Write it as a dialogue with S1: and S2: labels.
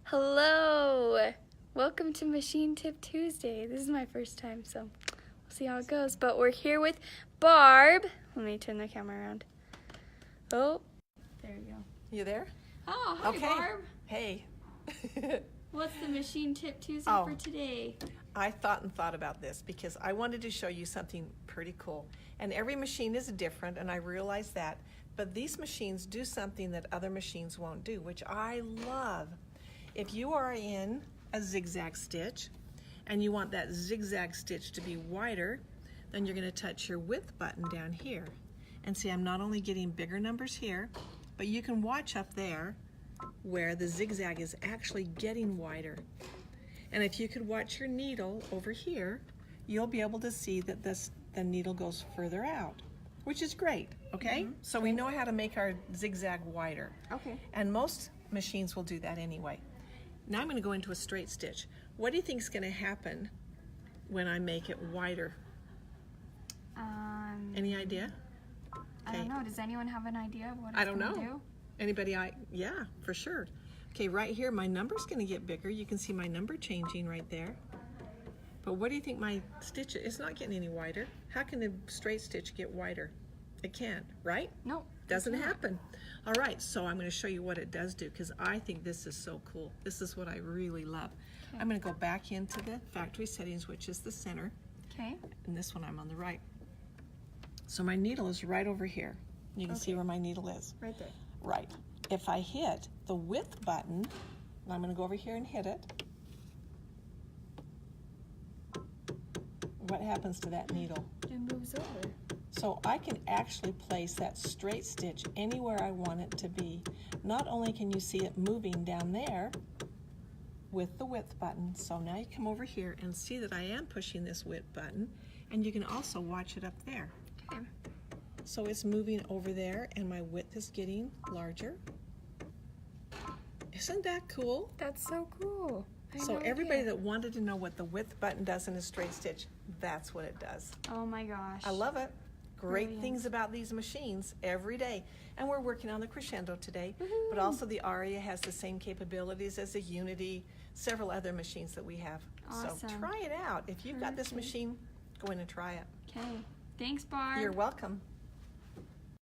S1: Hello! Welcome to Machine Tip Tuesday. This is my first time, so we'll see how it goes. But we're here with Barb. Let me turn the camera around. Oh, there we go.
S2: You there?
S1: Oh, hi,
S2: Okay.
S1: Barb.
S2: Hey.
S1: What's the Machine Tip Tuesday for today?
S2: I thought about this because I wanted to show you something pretty cool. And every machine is different, and I realize that. But these machines do something that other machines won't do, which I love. If you are in a zigzag stitch and you want that zigzag stitch to be wider, then you're going to touch your width button down here. And see, I'm not only getting bigger numbers here, but you can watch up there where the zigzag is actually getting wider. And if you could watch your needle over here, you'll be able to see that the needle goes further out, which is great, okay? So we know how to make our zigzag wider.
S1: Okay.
S2: And most machines will do that anyway. Now I'm going to go into a straight stitch. What do you think is going to happen when I make it wider? Any idea?
S1: I don't know. Does anyone have an idea of what it's
S2: I don't know.
S1: do?
S2: Anybody? Yeah, for sure. Okay, right here, my number's going to get bigger. You can see my number changing right there. But what do you think my stitch is? It's not getting any wider. How can a straight stitch get wider? It can't, right?
S1: No.
S2: Doesn't happen. All right, so I'm going to show you what it does do because I think this is so cool. This is what I really love.
S1: Okay.
S2: I'm going to go back into the factory settings, which is the center,
S1: Okay.
S2: and this one I'm on the right. So my needle is right over here. You can see where my needle is.
S1: Right there.
S2: Right. If I hit the width button, I'm going to go over here and hit it. What happens to that needle?
S1: It moves over.
S2: So I can actually place that straight stitch anywhere I want it to be. Not only can you see it moving down there with the width button, so now you come over here and see that I am pushing this width button, and you can also watch it up there.
S1: Okay.
S2: So it's moving over there and my width is getting larger. Isn't that cool?
S1: That's so cool.
S2: So everybody that wanted to know what the width button does in a straight stitch, that's what it does.
S1: Oh my gosh.
S2: I love it. Great
S1: Brilliant.
S2: things about these machines every day. And we're working on the Crescendo today, but
S1: Woohoo.
S2: also the Aria has the same capabilities as the Unity, several other machines that we have. So
S1: Awesome.
S2: try it out. If you've got this
S1: Perfect.
S2: machine, go in and try it.
S1: Okay. Thanks, Barb.
S2: You're welcome.